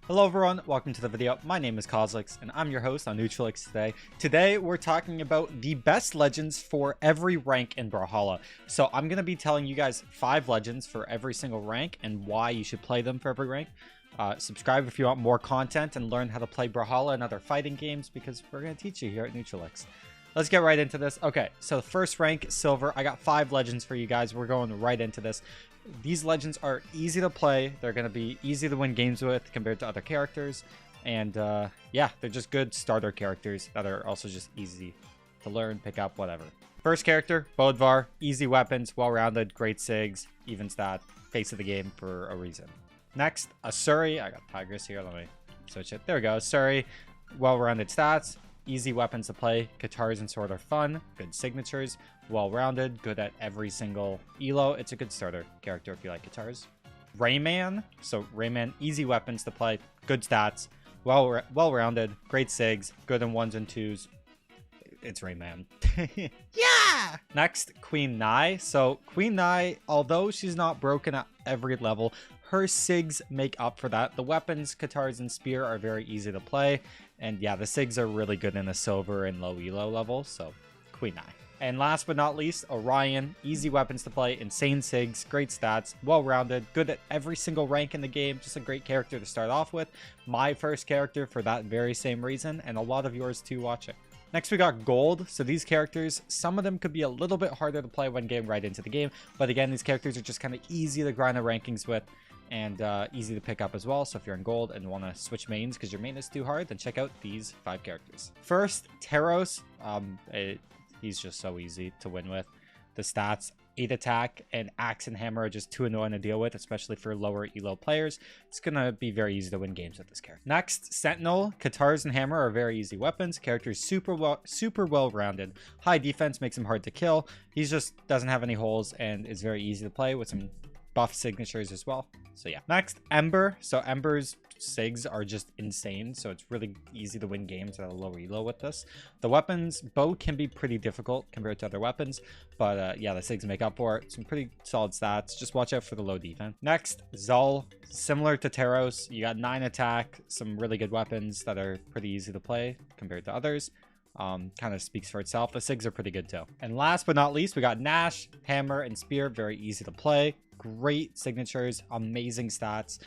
Hello everyone, welcome to the video. My name is Cosolix and I'm your host on Neutralix today. Today we're talking about the best legends for every rank in Brawlhalla. So I'm going to be telling you guys 5 legends for every single rank and why you should play them for every rank. Subscribe if you want more content and learn how to play Brawlhalla and other fighting games because we're going to teach you here at Neutralix. Let's get right into this. Okay, so first rank, Silver. I got 5 legends for you guys. We're going right into this. These legends are easy to play. They're going to be easy to win games with compared to other characters. And yeah, they're just good starter characters that are also just easy to learn, pick up, whatever. First character, Bodvar. Easy weapons, well-rounded, great sigs, even stat, face of the game for a reason. Next, Asuri. I got Tigris here. Let me switch it. There we go. Asuri, well-rounded stats. Easy weapons to play. Guitars and sword are fun. Good signatures. Well-rounded. Good at every single elo. It's a good starter character if you like guitars. Rayman. So Rayman, easy weapons to play. Good stats. Well-rounded. Great sigs. Good in 1s and 2s. It's Rayman. Yeah! Next, Queen Nai. So Queen Nai, although she's not broken at every level, her sigs make up for that. The weapons, guitars, and spear are very easy to play. And yeah, the sigs are really good in the silver and low elo level. So Queen Nai. And last but not least, Orion. Easy weapons to play, insane sigs, great stats, well-rounded, good at every single rank in the game. Just a great character to start off with. My first character for that very same reason, and a lot of yours too watching. Next, we got Gold. So these characters, some of them could be a little bit harder to play when getting right into the game. But again, these characters are just kind of easy to grind the rankings with and easy to pick up as well. So if you're in Gold and want to switch mains because your main is too hard, then check out these 5 characters. First, Teros. He's just so easy to win with. The stats, 8 attack, and axe and hammer are just too annoying to deal with, especially for lower elo players. It's going to be very easy to win games with this character. Next, Sentinel. Guitars and hammer are very easy weapons. Character is super well-rounded. High defense makes him hard to kill. He just doesn't have any holes and is very easy to play with some buff signatures as well. So yeah. Next, Ember. So Ember's sigs are just insane, so it's really easy to win games at a lower elo with this. The weapons, bow can be pretty difficult compared to other weapons, but yeah, the sigs make up for it. Some pretty solid stats. Just watch out for the low defense. Next, Zul. Similar to Teros, you got 9 attack, some really good weapons that are pretty easy to play compared to others. Kind of speaks for itself. The sigs are pretty good too. And last but not least, we got Nash, hammer, and spear. Very easy to play. Great signatures, amazing stats.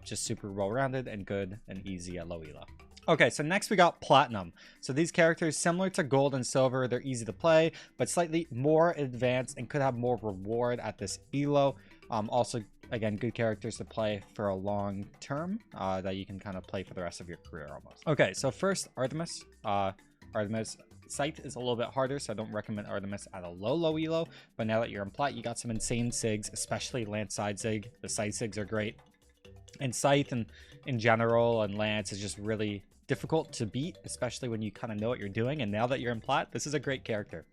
Just super well-rounded and good and easy at low elo. Okay, so next we got Platinum. So these characters, similar to Gold and Silver, they're easy to play, but slightly more advanced and could have more reward at this elo. Also, again, good characters to play for a long term that you can kind of play for the rest of your career almost. Okay, so first, Artemis. Artemis. Scythe is a little bit harder, so I don't recommend Artemis at a low elo. But now that you're in Plat, you got some insane sigs, especially Lance side sig. The side sigs are great. And Scythe and in general and Lance is just really difficult to beat, especially when you kind of know what you're doing. And now that you're in Plat, this is a great character.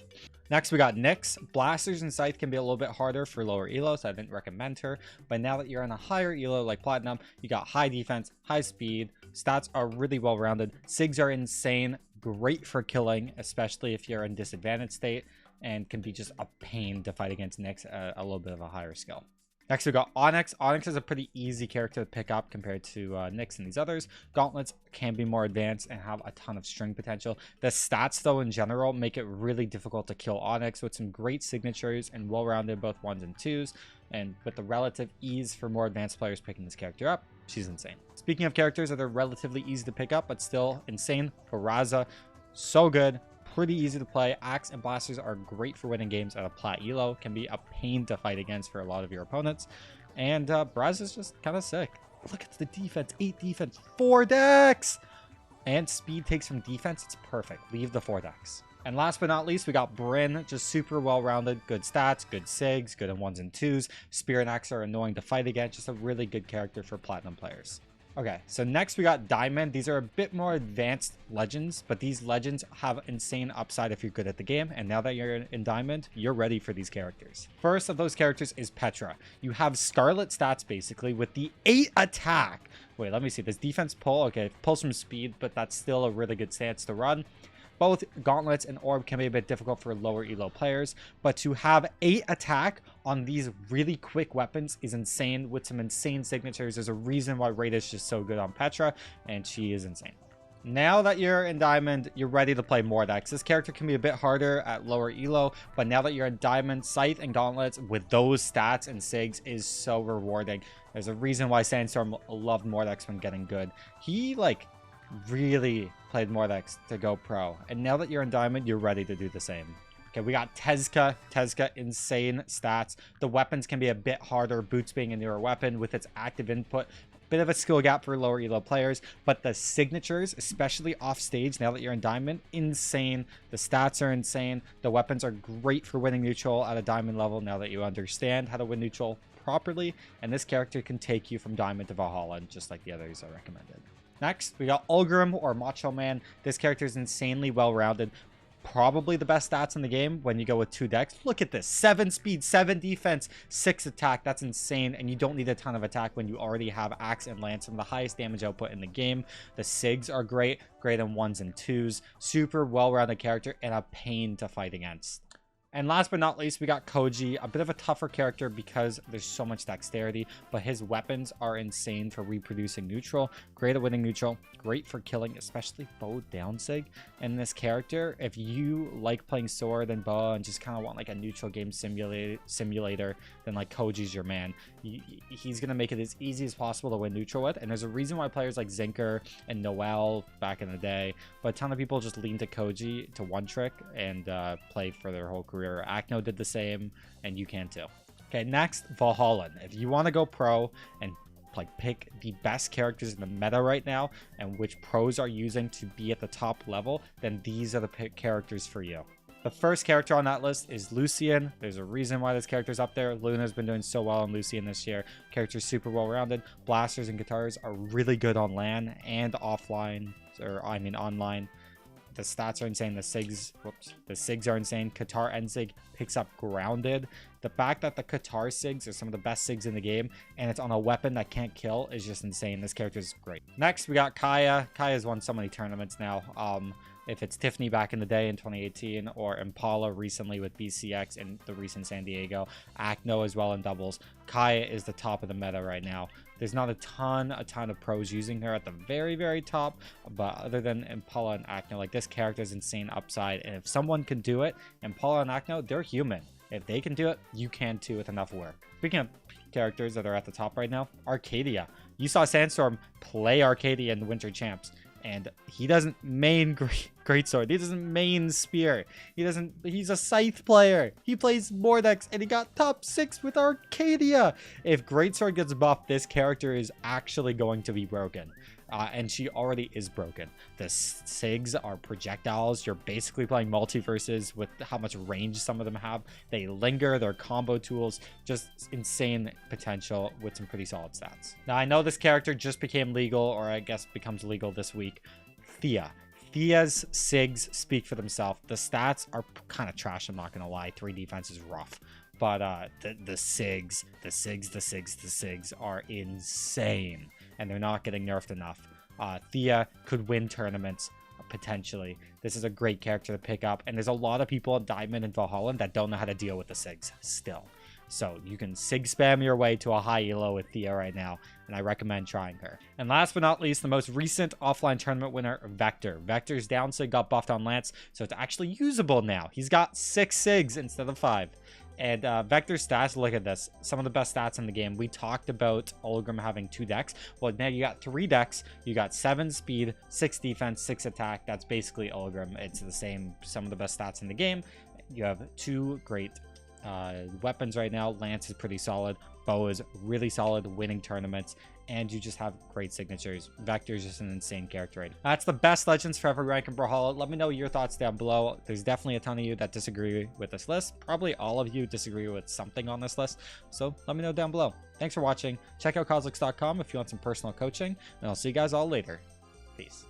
Next, we got Nyx. Blasters and Scythe can be a little bit harder for lower elo, so I didn't recommend her. But now that you're in a higher elo like Platinum, you got high defense, high speed. Stats are really well-rounded. Sigs are insane. Great for killing, especially if you're in disadvantaged state, and can be just a pain to fight against Nyx at a little bit of a higher skill. Next, we got Onyx. Onyx is a pretty easy character to pick up compared to Nyx and these others. Gauntlets can be more advanced and have a ton of string potential. The stats, though, in general, make it really difficult to kill Onyx with some great signatures and well-rounded both 1s and 2s. And with the relative ease for more advanced players picking this character up, she's insane. Speaking of characters that are relatively easy to pick up, but still insane, Peraza, so good. Pretty easy to play. Axe and blasters are great for winning games at a Plat elo. Can be a pain to fight against for a lot of your opponents. And Braz is just kind of sick. Look at the defense. 8 defense. 4 decks! And speed takes from defense. It's perfect. Leave the 4 decks. And last but not least, we got Brynn. Just super well-rounded. Good stats. Good sigs. Good in 1s and 2s. Spear and axe are annoying to fight against. Just a really good character for Platinum players. Okay, so next we got Diamond. These are a bit more advanced legends, but these legends have insane upside if you're good at the game. And now that you're in Diamond, you're ready for these characters. First of those characters is Petra. You have Scarlet stats basically with the 8 attack. Wait, let me see. This defense pull. Okay, pulls some speed, but that's still a really good stance to run. Both gauntlets and orb can be a bit difficult for lower elo players, but to have 8 attack on these really quick weapons is insane with some insane signatures. There's a reason why Raid is just so good on Petra, and she is insane. Now that you're in Diamond, you're ready to play Mordex. This character can be a bit harder at lower elo, but now that you're in Diamond, Scythe and Gauntlets with those stats and SIGs is so rewarding. There's a reason why Sandstorm loved Mordex when getting good. He, like, really played Mordex to go pro. And now that you're in Diamond, you're ready to do the same. Okay, we got Tezca. Tezca, insane stats. The weapons can be a bit harder, Boots being a newer weapon with its active input. Bit of a skill gap for lower elo players, but the signatures, especially off stage now that you're in Diamond, insane. The stats are insane. The weapons are great for winning neutral at a Diamond level now that you understand how to win neutral properly, and this character can take you from Diamond to Valhalla just like the others I recommended. Next, we got Ulgrim or Macho Man. This character is insanely well-rounded. Probably the best stats in the game when you go with 2 decks. Look at this, 7 speed, 7 defense, 6 attack. That's insane, and you don't need a ton of attack when you already have Axe and Lance, some of the highest damage output in the game. The SIGs are great in 1s and 2s. Super well-rounded character and a pain to fight against. And last but not least, we got Koji, a bit of a tougher character because there's so much dexterity, but his weapons are insane for reproducing neutral, great at winning neutral, great for killing, especially bow down sig. And this character, if you like playing sword and bow and just kind of want like a neutral game simulator, then like Koji's your man. He's going to make it as easy as possible to win neutral with, and there's a reason why players like Zinker and Noel back in the day, but a ton of people just lean to Koji to one trick and play for their whole career. Acno did the same, and you can too. Okay, next, Valhalla. If you want to go pro and like pick the best characters in the meta right now and which pros are using to be at the top level, then these are the characters for you. The first character on that list is Lucian. There's a reason why this character's up there. Luna's been doing so well on Lucian this year. Character's super well-rounded. Blasters and guitars are really good on LAN and offline, or I mean online. The stats are insane. The SIGs are insane. Qatar end SIG picks up grounded. The fact that the Qatar SIGs are some of the best SIGs in the game, and it's on a weapon that can't kill, is just insane. This character is great. Next, we got Kaya. Kaya's won so many tournaments now. If it's Tiffany back in the day in 2018, or Impala recently with BCX in the recent San Diego, Acno as well in doubles, Kaya is the top of the meta right now. There's not a ton of pros using her at the very, very top, but other than Impala and Acno, like this character is insane upside, and if someone can do it, Impala and Acno, they're human. If they can do it, you can too with enough work. Speaking of characters that are at the top right now, Arcadia. You saw Sandstorm play Arcadia in the Winter Champs, and he doesn't main Greatsword. He doesn't main Spear. He's a Scythe player. He plays Mordex, and he got top 6 with Arcadia. If Greatsword gets buffed, this character is actually going to be broken. And she already is broken. The SIGs are projectiles. You're basically playing multiverses with how much range some of them have. They linger, they're combo tools, just insane potential with some pretty solid stats. Now, I know this character just became legal, or I guess becomes legal this week. Thea. Thea's SIGs speak for themselves. The stats are kind of trash, I'm not going to lie. 3 defense is rough. But the SIGs are insane, and they're not getting nerfed enough. Thea could win tournaments, potentially. This is a great character to pick up, and there's a lot of people at Diamond and Valhalla that don't know how to deal with the SIGs still. So you can SIG spam your way to a high elo with Thea right now, and I recommend trying her. And last but not least, the most recent offline tournament winner, Vector. Vector's down SIG got buffed on Lance, so it's actually usable now. He's got 6 SIGs instead of 5. And Vector's stats, look at this. Some of the best stats in the game. We talked about Ulgrim having 2 decks. Well, now you got 3 decks. You got 7 speed, 6 defense, 6 attack. That's basically Ulgrim. It's the same, some of the best stats in the game. You have 2 great weapons right now. Lance is pretty solid. Bow is really solid, winning tournaments, and you just have great signatures. Vector is just an insane character right now. That's the best legends for every rank in Brawlhalla. Let me know your thoughts down below. There's definitely a ton of you that disagree with this list. Probably all of you disagree with something on this list, so let me know down below. Thanks for watching. Check out Cosolix.com if you want some personal coaching, and I'll see you guys all later. Peace.